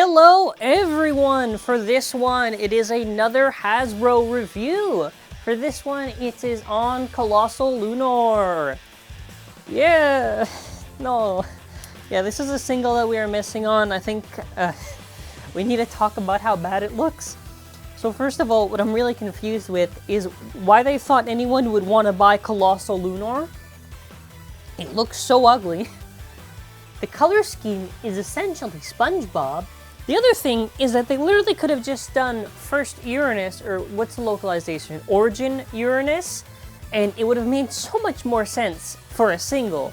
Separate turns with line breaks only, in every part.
Hello everyone! For this one, it is another Hasbro review. For this one, it is on Colossal Lunar. Yeah! No. Yeah, this is a single that we are missing on. I think we need to talk about how bad it looks. So first of all, what I'm really confused with is why they thought anyone would want to buy Colossal Lunar. It looks so ugly. The color scheme is essentially SpongeBob. The other thing is that they literally could have just done first Uranus, or what's the localization? Origin Uranus, and it would have made so much more sense for a single.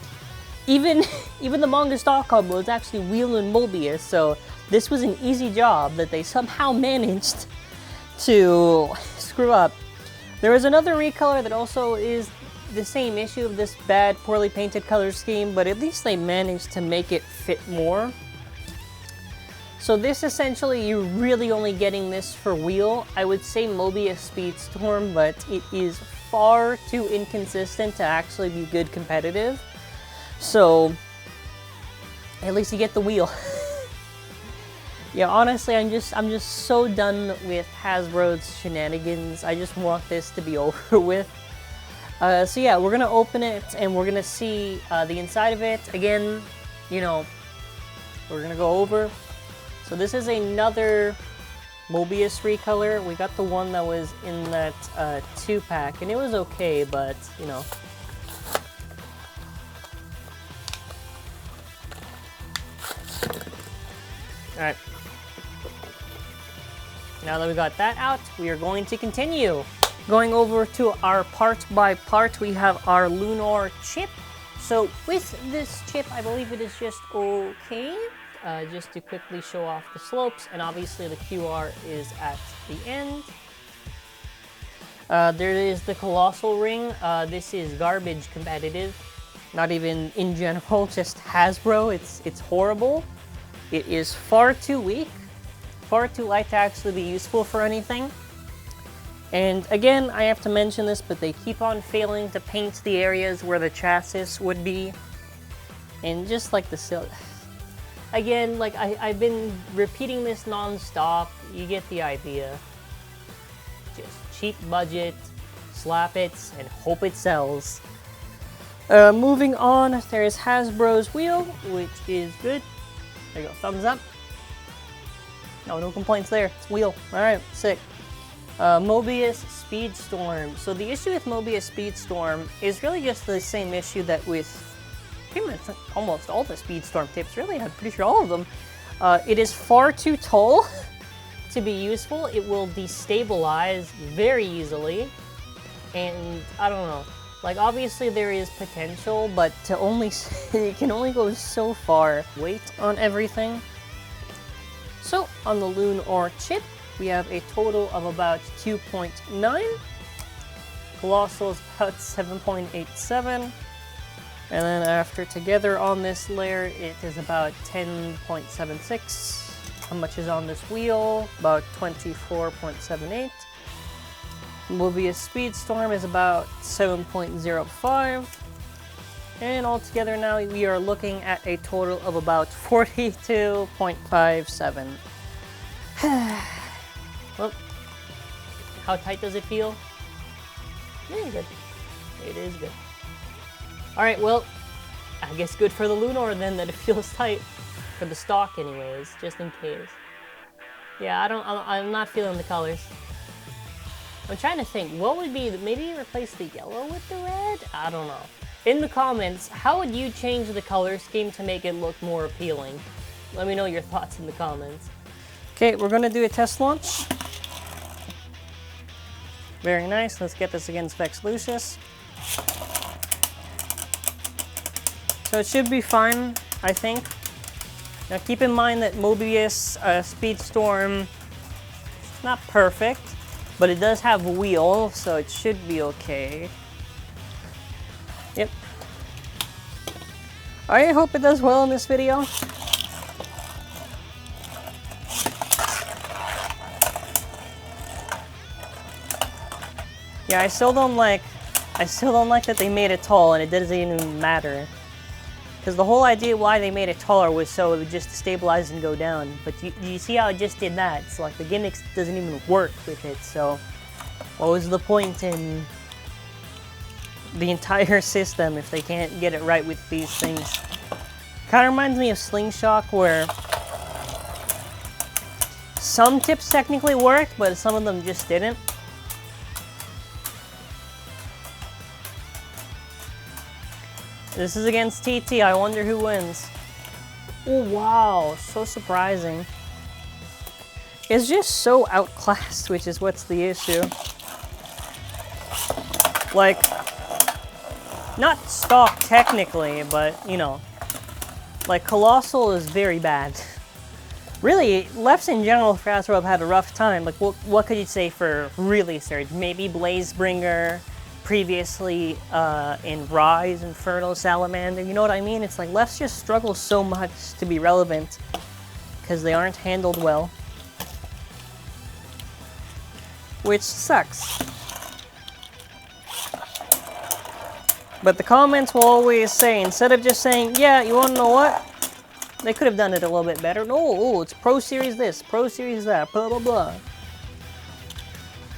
Even the manga stock combo is actually Wheel and Mobius, so this was an easy job that they somehow managed to screw up. There is another recolor that also is the same issue of this bad, poorly painted color scheme, but at least they managed to make it fit more. So this essentially, you're really only getting this for Wheel. I would say Mobius-sp, but it is far too inconsistent to actually be good competitive. So at least you get the Wheel. Yeah, honestly, I'm just so done with Hasbro's shenanigans. I just want this to be over with. So yeah, we're gonna open it and we're gonna see the inside of it. Again, you know, we're gonna go over. So this is another Mobius recolor. We got the one that was in that 2-pack, and it was okay, but, you know. Alright. Now that we got that out, we are going to continue. Going over to our part by part, we have our Lunar chip. So with this chip, I believe it is just okay. Just to quickly show off the slopes, and obviously the QR is at the end. There is the Colossal ring. This is garbage competitive. Not even in general, just Hasbro. It's horrible. It is far too weak, far too light to actually be useful for anything. And again, I have to mention this, but they keep on failing to paint the areas where the chassis would be. And just like the silk. Again, like I've been repeating this non-stop, you get the idea. Just cheap budget, slap it, and hope it sells. Moving on, there's Hasbro's wheel, which is good. There you go, thumbs up. No complaints there, it's wheel. Alright, sick. Mobius Speedstorm. So the issue with Mobius Speedstorm is really just the same issue that with pretty much almost all the Speedstorm tips, really, I'm pretty sure all of them. It is far too tall to be useful. It will destabilize very easily, and I don't know. Like, obviously there is potential, but to only it can only go so far. Weight on everything. So on the Lunar chip, we have a total of about 2.9. Colossal is about 7.87. And then after together on this layer, it is about 10.76. How much is on this wheel? About 24.78. Mobius Speedstorm is about 7.05. And altogether now we are looking at a total of about 42.57. Well, how tight does it feel? Yeah, good. It is good. Alright, well, I guess good for the Lunar then that it feels tight. For the stock anyways, just in case. Yeah, I'm not feeling the colors. I'm trying to think, what would be, maybe replace the yellow with the red? I don't know. In the comments, how would you change the color scheme to make it look more appealing? Let me know your thoughts in the comments. Okay, we're gonna do a test launch. Very nice, let's get this against Vex Lucius. So it should be fine, I think. Now keep in mind that Mobius Speedstorm is not perfect, but it does have a wheel, so it should be okay. Yep. I hope it does well in this video. Yeah, I still don't like that they made it tall and it doesn't even matter. Because the whole idea why they made it taller was so it would just stabilize and go down. But you see how it just did that? It's like the gimmick doesn't even work with it, so what was the point in the entire system if they can't get it right with these things? Kind of reminds me of Slingshot, where some tips technically worked, but some of them just didn't. This is against TT. I wonder who wins. Oh, wow. So surprising. It's just so outclassed, which is what's the issue. Like, not stock technically, but, you know, like, Colossal is very bad. Really, lefts in general for Hasbro have had a rough time. Like, what could you say for really Surge? Maybe Blazebringer, previously in Rise, Inferno, Salamander. You know what I mean? It's like lefts just struggle so much to be relevant because they aren't handled well. Which sucks. But the comments will always say, instead of just saying, yeah, you want to know what? They could have done it a little bit better. No, it's Pro Series this, Pro Series that, blah, blah, blah.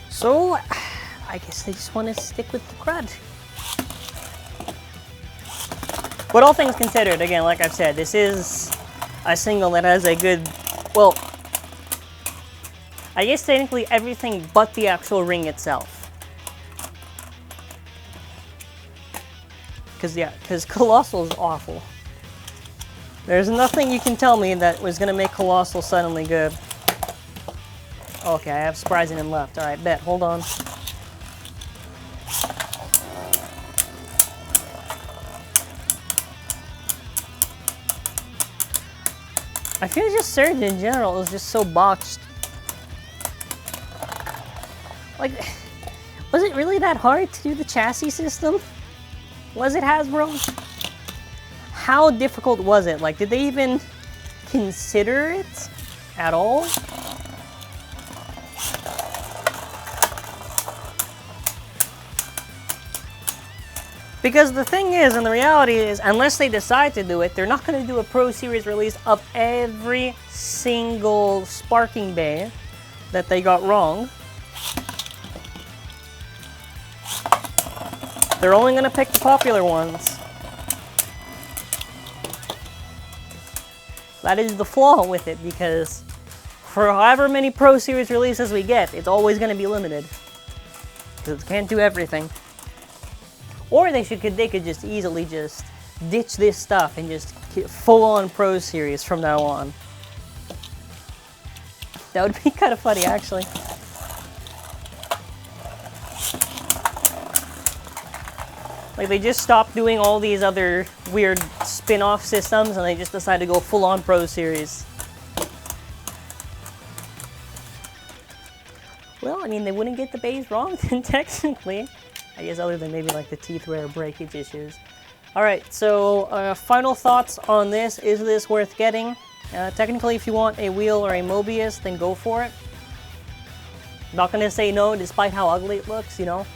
So, I guess they just want to stick with the crud. But all things considered, again, like I've said, this is a single that has a good, well, I guess technically everything but the actual ring itself. Because Colossal is awful. There's nothing you can tell me that was going to make Colossal suddenly good. Okay, I have surprising him left. Alright, bet. Hold on. I feel just Surge in general is just so botched. Like, was it really that hard to do the chassis system? Was it Hasbro? How difficult was it? Like, did they even consider it at all? Because the thing is, and the reality is, unless they decide to do it, they're not going to do a Pro Series release of every single sparking bay that they got wrong. They're only going to pick the popular ones. That is the flaw with it, because for however many Pro Series releases we get, it's always going to be limited. Because it can't do everything. Or they could just easily just ditch this stuff and just get full-on Pro Series from now on. That would be kind of funny, actually. Like, they just stopped doing all these other weird spin-off systems and they just decided to go full-on Pro Series. Well, I mean, they wouldn't get the bays wrong, technically. I guess other than maybe like the teeth wear breakage issues. Alright, so final thoughts on this. Is this worth getting? Technically, if you want a wheel or a Mobius, then go for it. Not gonna say no, despite how ugly it looks, you know.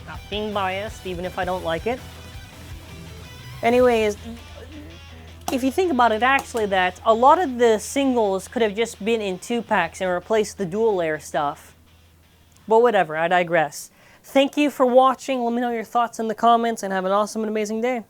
Not being biased, even if I don't like it. Anyways, if you think about it, actually, that a lot of the singles could have just been in 2-packs and replaced the dual layer stuff. But whatever, I digress. Thank you for watching. Let me know your thoughts in the comments and have an awesome and amazing day.